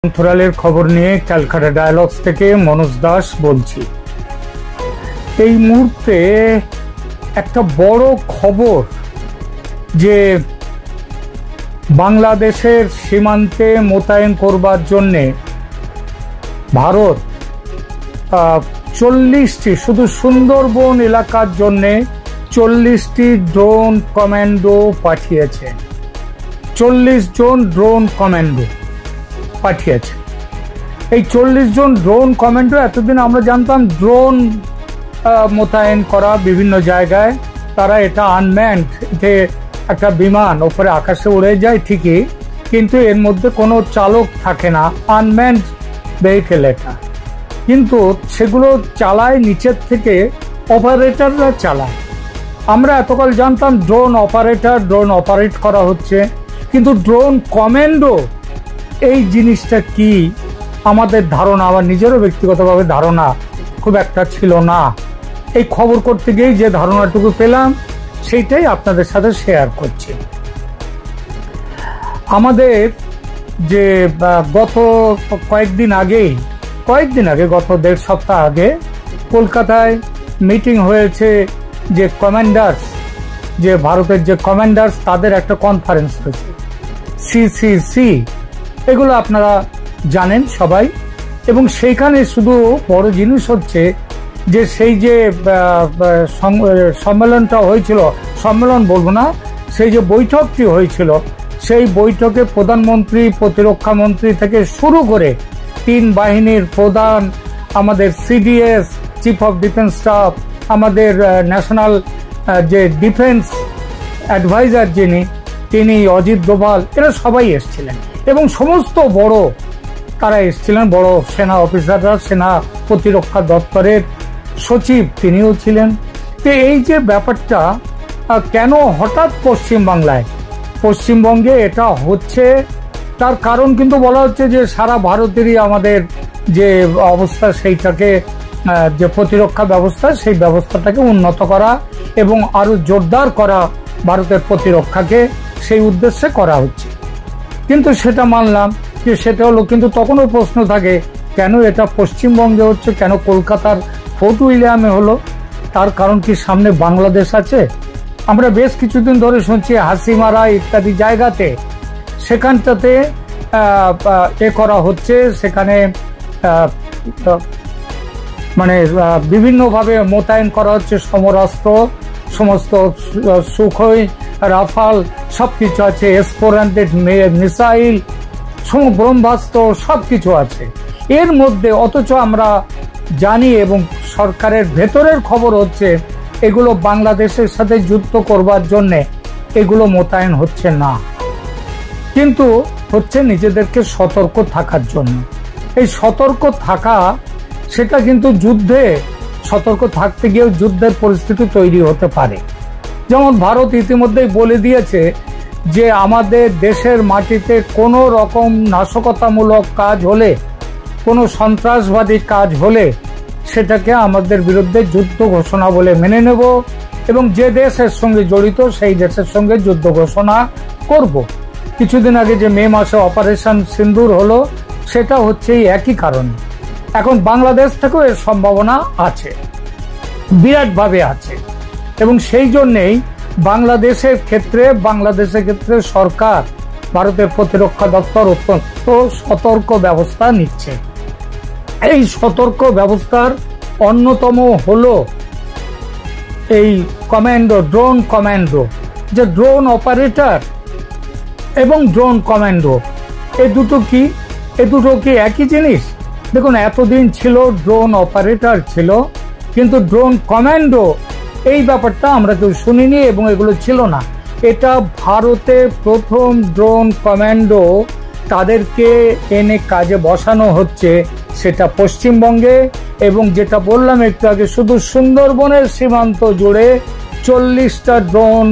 সমান্তরালের খবর নিয়ে ক্যালকাটা ডায়ালগস থেকে মনোজ দাস বলছি। এই মুহূর্তে একটা বড় খবর যে বাংলাদেশের সীমান্তে মোতায়েন করবার জন্যে ভারত 40টি শুধু সুন্দরবন এলাকার জন্যে 40টি ড্রোন কমান্ডো পাঠিয়েছে। 40 জন ড্রোন কমান্ডো পাঠিয়েছে। এই 40 জন ড্রোন কমান্ডো, এতদিন আমরা জানতাম ড্রোন মোতায়েন করা বিভিন্ন জায়গায়, তারা এটা আনম্যান্ড, এতে একটা বিমান ওপরে আকাশে উড়ে যায় ঠিকই, কিন্তু এর মধ্যে কোনো চালক থাকে না, আনম্যান্ড ভেহিকেল এটা। কিন্তু সেগুলো চালায় নিচের থেকে অপারেটররা চালায়। আমরা এতকাল জানতাম ড্রোন অপারেটর, ড্রোন অপারেট করা হচ্ছে, কিন্তু ড্রোন কমান্ডো এই জিনিসটা কি আমাদের ধারণা, আমার নিজেরও ব্যক্তিগতভাবে ধারণা খুব একটা ছিল না। এই খবর করতে গিয়েই যে ধারণাটুকু পেলাম সেইটাই আপনাদের সাথে শেয়ার করছি। আমাদের যে গত কয়েকদিন আগে, গত 1.5 সপ্তাহ আগে কলকাতায় মিটিং হয়েছে, যে কমান্ডার্স, যে ভারতের যে কমান্ডার্স তাদের একটা কনফারেন্স হয়েছে, সিসিসি, এগুলো আপনারা জানেন সবাই। এবং সেইখানে শুধু বড় জিনিস হচ্ছে যে সেই যে সম্মেলনটা হয়েছিল, সম্মেলন বলবো না, সেই যে বৈঠকটি হয়েছিল, সেই বৈঠকে প্রধানমন্ত্রী, প্রতিরক্ষা মন্ত্রী থেকে শুরু করে 3 বাহিনীর প্রধান, আমাদের CDS, chief of defence staff, আমাদের ন্যাশনাল যে ডিফেন্স অ্যাডভাইজার তিনি অজিত ডোভাল, এরা সবাই এসেছিলেন। এবং সমস্ত বড় তারা এসেছিলেন, বড় সেনা অফিসাররা, সেনা প্রতিরক্ষা দপ্তরের সচিব তিনিও ছিলেন। তো এই যে ব্যাপারটা কেন হঠাৎ পশ্চিমবঙ্গে এটা হচ্ছে, তার কারণ কিন্তু বলা হচ্ছে যে সারা ভারতেরই আমাদের যে অবস্থা, সেইটাকে যে প্রতিরক্ষা ব্যবস্থা, সেই ব্যবস্থাটাকে উন্নত করা এবং আরো জোরদার করা ভারতের প্রতিরক্ষাকে, সেই উদ্দেশ্যে করা হচ্ছে। কিন্তু সেটা মানলাম যে সেটা হলো, কিন্তু তখনও প্রশ্ন থাকে কেন এটা পশ্চিমবঙ্গে হচ্ছে, কেন কলকাতার ফোর্ট উইলিয়ামে হলো? তার কারণ কি সামনে বাংলাদেশ আছে? আমরা বেশ কিছুদিন ধরে শুনছি হাসিমারা ইত্যাদি জায়গাতে, সেখানটাতে করা হচ্ছে, সেখানে মানে বিভিন্নভাবে মোতায়েন করা হচ্ছে সমরাস্ত্র, সমস্ত সুখোই, রাফাল সবকিছু আছে, S-400 মিসাইল, ব্রহ্মাস্ত্র সবকিছু আছে এর মধ্যে। অথচ আমরা জানি এবং সরকারের ভেতরের খবর হচ্ছে এগুলো বাংলাদেশের সাথে যুদ্ধ করবার জন্য এগুলো মোতায়েন হচ্ছে না, কিন্তু হচ্ছে নিজেদেরকে সতর্ক থাকার জন্য। এই সতর্ক থাকা, সেটা কিন্তু যুদ্ধে সতর্ক থাকতে গিয়েও যুদ্ধের পরিস্থিতি তৈরি হতে পারে। যেমন ভারত ইতিমধ্যেই বলে দিয়েছে যে আমাদের দেশের মাটিতে কোনো রকম নাশকতামূলক কাজ হলে, কোনো সন্ত্রাসবাদী কাজ হলে সেটাকে আমাদের বিরুদ্ধে যুদ্ধ ঘোষণা বলে মেনে নেব, এবং যে দেশের সঙ্গে জড়িত সেই দেশের সঙ্গে যুদ্ধ ঘোষণা করব। কিছুদিন আগে যে মে মাসে অপারেশন সিন্দুর হলো, সেটা হচ্ছে এই একই কারণে। এখন বাংলাদেশ থেকেও এর সম্ভাবনা আছে, বিরাটভাবে আছে, এবং সেই জন্যেই বাংলাদেশের ক্ষেত্রে সরকার, ভারতের প্রতিরক্ষা দপ্তর অত্যন্ত সতর্ক ব্যবস্থা নিচ্ছে। এই সতর্ক ব্যবস্থার অন্যতম হলো এই কমান্ডো, ড্রোন কমান্ডো, যে ড্রোন অপারেটর এবং ড্রোন কমান্ডো, এই দুটো কি একই জিনিস? দেখুন, এতদিন ছিল ড্রোন অপারেটর ছিল, কিন্তু ড্রোন কমান্ডো এই ব্যাপারটা আমরা কেউ শুনিনি এবং এগুলো ছিল না। এটা ভারতে প্রথম ড্রোন কমান্ডো, তাদেরকে এনে কাজে বসানো হচ্ছে, সেটা পশ্চিমবঙ্গে। এবং যেটা বললাম একটু আগে, শুধু সুন্দরবনের সীমান্ত জুড়ে 40টা ড্রোন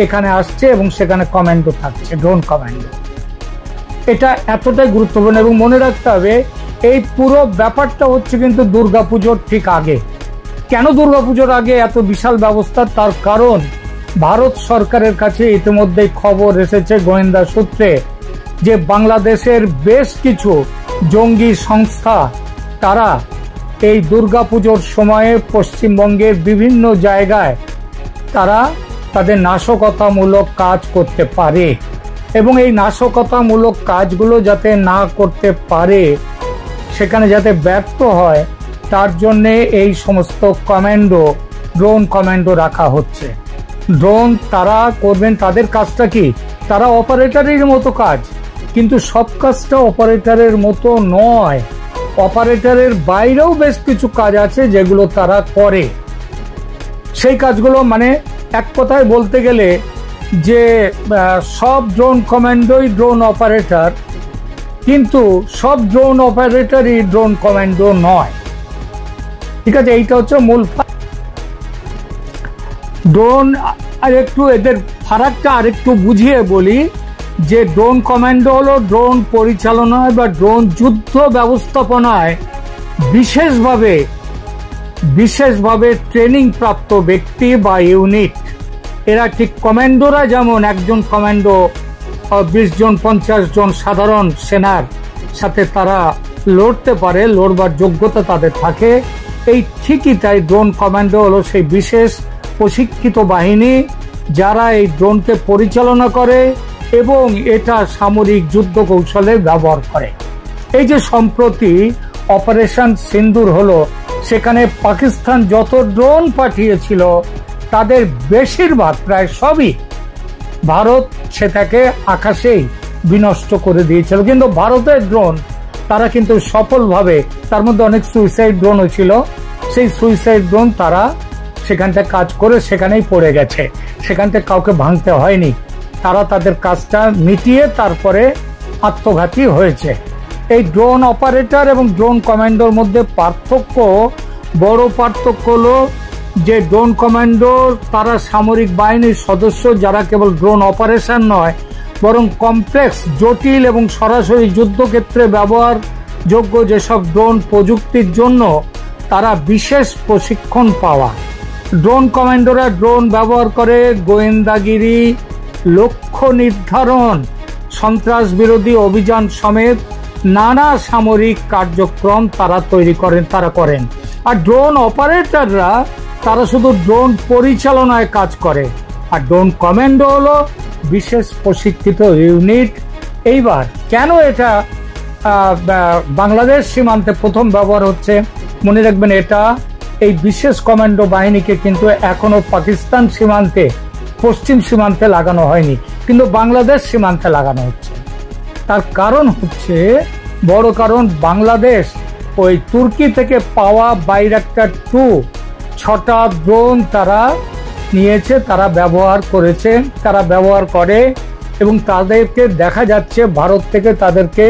এখানে আসছে এবং সেখানে কমান্ডো থাকছে, ড্রোন কমান্ডো। এটা এতটাই গুরুত্বপূর্ণ। এবং মনে রাখতে হবে এই পুরো ব্যাপারটা হচ্ছে কিন্তু দুর্গাপুজোর ঠিক আগে। কেন দুর্গাপুজোর আগে এত বিশাল ব্যবস্থা? তার কারণ ভারত সরকারের কাছে ইতিমধ্যেই খবর এসেছে গোয়েন্দা সূত্রে যে বাংলাদেশের বেশ কিছু জঙ্গি সংস্থা তারা এই দুর্গাপুজোর সময়ে পশ্চিমবঙ্গের বিভিন্ন জায়গায় তারা তাদের নাশকতামূলক কাজ করতে পারে এবং এই নাশকতামূলক কাজগুলো যাতে না করতে পারে, সেখানে যাতে ব্যর্থ হয়, তার জন্যে এই সমস্ত কমান্ডো, ড্রোন কমান্ডো রাখা হচ্ছে। ড্রোন তারা করবেন, তাদের কাজটা কি, তারা অপারেটরের মতো কাজ, কিন্তু সব কাজটা অপারেটরের মতো নয়। অপারেটরের বাইরেও বেশ কিছু কাজ আছে যেগুলো তারা করে। সেই কাজগুলো মানে এক কথায় বলতে গেলে যে সব ড্রোন কমান্ডোই ড্রোন অপারেটর, কিন্তু সব ড্রোন অপারেটরই ড্রোন কমান্ডো নয়। ঠিক আছে, এইটা হচ্ছে মূল ড্রোন। আর একটু এদের ফারাকটা আরেকটু বুঝিয়ে বলি যে ড্রোন কমান্ডো হলো ড্রোন পরিচালনায় বা ড্রোন যুদ্ধ ব্যবস্থাপনায় বিশেষভাবে ট্রেনিং প্রাপ্ত ব্যক্তি বা ইউনিট। এরা ঠিক কমান্ডোরা যেমন একজন কমান্ডো 20 জন 50 জন সাধারণ সেনার সাথে তারা লড়তে পারে, লড়বার যোগ্যতা তাদের থাকে, এই ঠিকই তাই ড্রোন কমান্ডো হলো সেই বিশেষ প্রশিক্ষিত বাহিনী যারা এই ড্রোনকে পরিচালনা করে এবং এটা সামরিক যুদ্ধ কৌশলে ব্যবহার করে। এই যে সম্প্রতি অপারেশন সিন্দুর হলো, সেখানে পাকিস্তান যত ড্রোন পাঠিয়েছিল তাদের বেশিরভাগ, প্রায় সবই ভারত সেটাকে আকাশেই বিনষ্ট করে দিয়েছিল। কিন্তু ভারতের ড্রোন তারা কিন্তু সফলভাবে, তার মধ্যে অনেক সুইসাইড ড্রোনও ছিল, সেই সুইসাইড ড্রোন তারা সেখানটা কাজ করে সেখানেই পড়ে গেছে, সেখান থেকে কাউকে ভাঙতে হয়নি, তারা তাদের কাজটা মিটিয়ে তারপরে আত্মঘাতী হয়েছে। এই ড্রোন অপারেটর এবং ড্রোন কমান্ডোর মধ্যে বড় পার্থক্য হলো যে ড্রোন কমান্ডো তারা সামরিক বাহিনীর সদস্য যারা কেবল ড্রোন অপারেশন নয় বরং কমপ্লেক্স, জটিল এবং সরাসরি যুদ্ধক্ষেত্রে ব্যবহারযোগ্য যেসব ড্রোন প্রযুক্তির জন্য তারা বিশেষ প্রশিক্ষণ পাওয়া। ড্রোন কমান্ডোরা ড্রোন ব্যবহার করে গোয়েন্দাগিরি, লক্ষ্য নির্ধারণ, সন্ত্রাস বিরোধী অভিযান সমেত নানা সামরিক কার্যক্রম তারা করেন। আর ড্রোন অপারেটররা তারা শুধু ড্রোন পরিচালনায় কাজ করে। আর ড্রোন কমান্ডো হলো বিশেষ প্রশিক্ষিত ইউনিট। এইবার কেন এটা বাংলাদেশ সীমান্তে প্রথম ব্যবহার হচ্ছে, মনে রাখবেন এটা এই বিশেষ কমান্ডো বাহিনীকে কিন্তু এখনো পাকিস্তান সীমান্তে, পশ্চিম সীমান্তে লাগানো হয়নি, কিন্তু বাংলাদেশ সীমান্তে লাগানো হচ্ছে। তার কারণ হচ্ছে, বড় কারণ, বাংলাদেশ ওই তুর্কি থেকে পাওয়া বাইরাক্টার 2 6টা ড্রোন তারা নিয়েছে, তারা ব্যবহার করেছে, তারা ব্যবহার করে এবং তাদেরকে দেখা যাচ্ছে ভারত থেকে তাদেরকে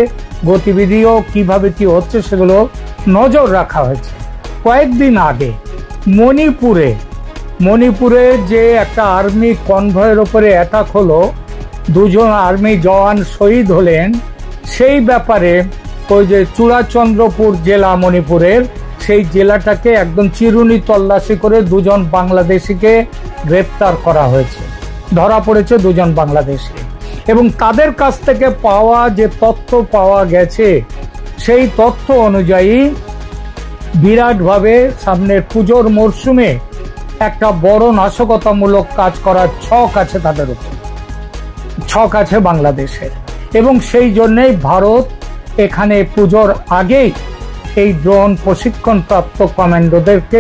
গতিবিধিও কিভাবে কি হচ্ছে সেগুলো নজর রাখা হয়েছে। কয়েকদিন আগে মণিপুরে যে একটা আর্মি কনভয়ের ওপরে অ্যাটাক হলো, 2 জন আর্মি জওয়ান শহীদ হলেন, সেই ব্যাপারে ওই যে চূড়াচন্দ্রপুর জেলা মণিপুরের, সেই জেলাটাকে একদম চিরুনি তল্লাশি করে 2 জন বাংলাদেশিকে গ্রেপ্তার করা হয়েছে, ধরা পড়েছে 2 জন বাংলাদেশি। এবং তাদের কাছ থেকে পাওয়া যে তথ্য পাওয়া গেছে, সেই তথ্য অনুযায়ী বিরাটভাবে সামনের পুজোর মরশুমে একটা বড় নাশকতামূলক কাজ করার ছক আছে, তাদের উপর ছক আছে বাংলাদেশের। এবং সেই জন্যই ভারত এখানে পুজোর আগেই এই ড্রোন প্রশিক্ষণপ্রাপ্ত কমান্ডোদেরকে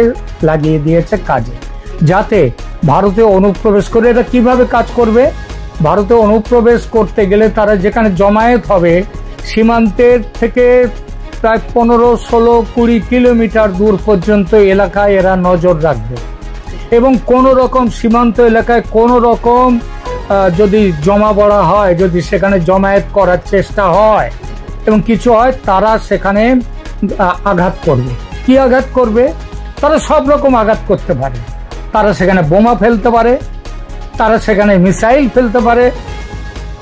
লাগিয়ে দিয়েছে কাজে, যাতে ভারতে অনুপ্রবেশ করে। এরা কিভাবে কাজ করবে? ভারতে অনুপ্রবেশ করতে গেলে তারা যেখানে জমায়েত হবে, সীমান্তের থেকে প্রায় 15, 16, 20 কিলোমিটার দূর পর্যন্ত এলাকায় এরা নজর রাখবে এবং কোনো রকম সীমান্ত এলাকায় কোনো রকম যদি জমা পড়া হয়, যদি সেখানে জমায়েত করার চেষ্টা হয় এবং কিছু হয়, তারা সেখানে আঘাত করবে। কি আঘাত করবে? তারা সব রকম আঘাত করতে পারে। তারা সেখানে বোমা ফেলতে পারে, তারা সেখানে মিসাইল ফেলতে পারে,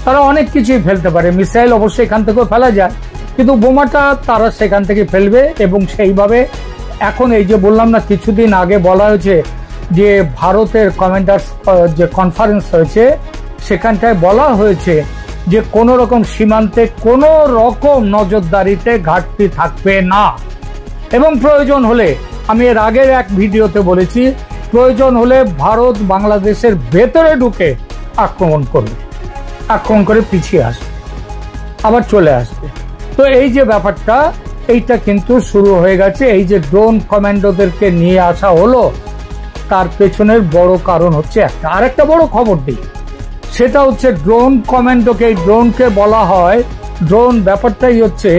তারা অনেক কিছুই ফেলতে পারে। মিসাইল অবশ্যই এখান থেকেও ফেলা যায়, কিন্তু বোমাটা তারা সেখান থেকে ফেলবে। এবং সেইভাবে এখন এই যে বললাম না, কিছুদিন আগে বলা হয়েছে যে ভারতের কমান্ডার্স যে কনফারেন্স হয়েছে, সেখানটায় বলা হয়েছে যে কোনো রকম সীমান্তে কোনো রকম নজরদারিতে ঘাটতি থাকবে না। এবং প্রয়োজন হলে, আমি এর আগের এক ভিডিওতে বলেছি, প্রয়োজন হলে ভারত বাংলাদেশের ভেতরে ঢুকে আক্রমণ করবে, আক্রমণ করে পিছিয়ে আসবে, আবার চলে আসবে। তো এই যে ব্যাপারটা, এইটা কিন্তু শুরু হয়ে গেছে। এই যে ড্রোন কমান্ডোদেরকে নিয়ে আসা হলো, তার পেছনের বড় কারণ হচ্ছে একটা। আর একটা বড় খবর দিই, সেটা হচ্ছে ড্রোন কমান্ডোকে, ড্রোনকে বলা হয়, ড্রোন ব্যাপারটাই হচ্ছে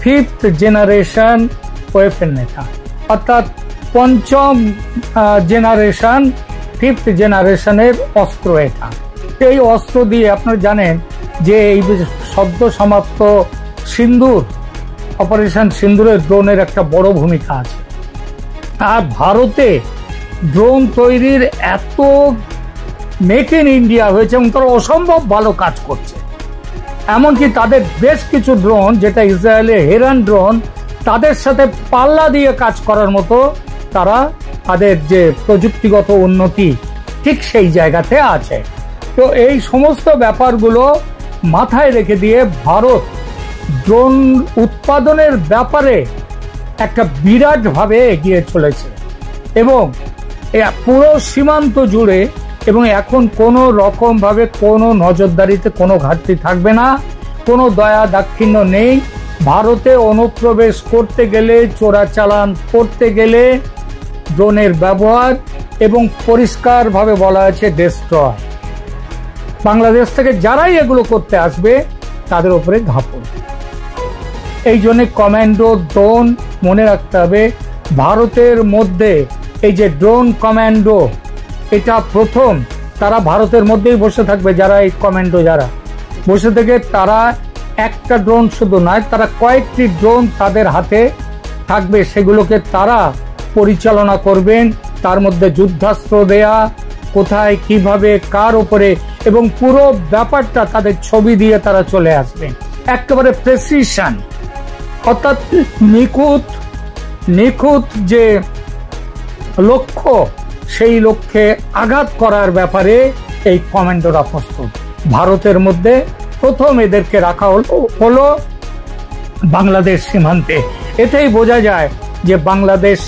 5th জেনারেশন ওয়েপন এটা, অর্থাৎ পঞ্চম জেনারেশন, 5th জেনারেশনের অস্ত্র এটা। এই অস্ত্র দিয়ে আপনারা জানেন যে এই সদ্য সমাপ্ত সিন্দুর, অপারেশন সিন্দুরের ড্রোনের একটা বড় ভূমিকা আছে। আর ভারতে ড্রোন তৈরির এত মেক ইন ইন্ডিয়া হয়েছে এবং তারা অসম্ভব ভালো কাজ করছে। এমনকি তাদের বেশ কিছু ড্রোন, যেটা ইসরায়েলের হেরান ড্রোন, তাদের সাথে পাল্লা দিয়ে কাজ করার মতো তারা, তাদের যে প্রযুক্তিগত উন্নতি ঠিক সেই জায়গাতে আছে। তো এই সমস্ত ব্যাপারগুলো মাথায় রেখে দিয়ে ভারত ড্রোন উৎপাদনের ব্যাপারে একটা বিরাটভাবে এগিয়ে চলেছে এবং পুরো সীমান্ত জুড়ে, এবং এখন কোনো রকম ভাবে কোনো নজরদারিতে কোনো ঘাটতি থাকবে না, কোনো দয়া দাক্ষিণ্য নেই। ভারতে অনুপ্রবেশ করতে গেলে, চোরাচালান করতে গেলে ড্রোনের ব্যবহার, এবং পরিষ্কারভাবে বলা আছে ডেস্ট্রয়। বাংলাদেশ থেকে যারাই এগুলো করতে আসবে তাদের উপরে ঝাঁপড়। এই জন্য কমান্ডো ড্রোন মনে রাখতে হবে, ভারতের মধ্যে এই যে ড্রোন কমান্ডো, এটা প্রথম তারা ভারতের মধ্যেই বসে থাকবে। যারা এই কমান্ডো যারা বসে থেকে, তারা একটা ড্রোন শুধু নয়, তারা কয়েকটি ড্রোন তাদের হাতে থাকবে, সেগুলোকে তারা পরিচালনা করবেন। তার মধ্যে যুদ্ধাস্ত্র দেয়া, কোথায় কিভাবে কার উপরে, এবং পুরো ব্যাপারটা তাদের ছবি দিয়ে তারা চলে আসবে। একেবারে প্রেসিশন, অর্থাৎ নিখুঁত যে লক্ষ্য, সেই লক্ষ্যে আঘাত করার ব্যাপারে এই কমান্ডোরা প্রস্তুত। ভারতের মধ্যে প্রথম এদেরকে রাখা হলো বাংলাদেশ সীমান্তে। এতেই বোঝা যায় যে বাংলাদেশ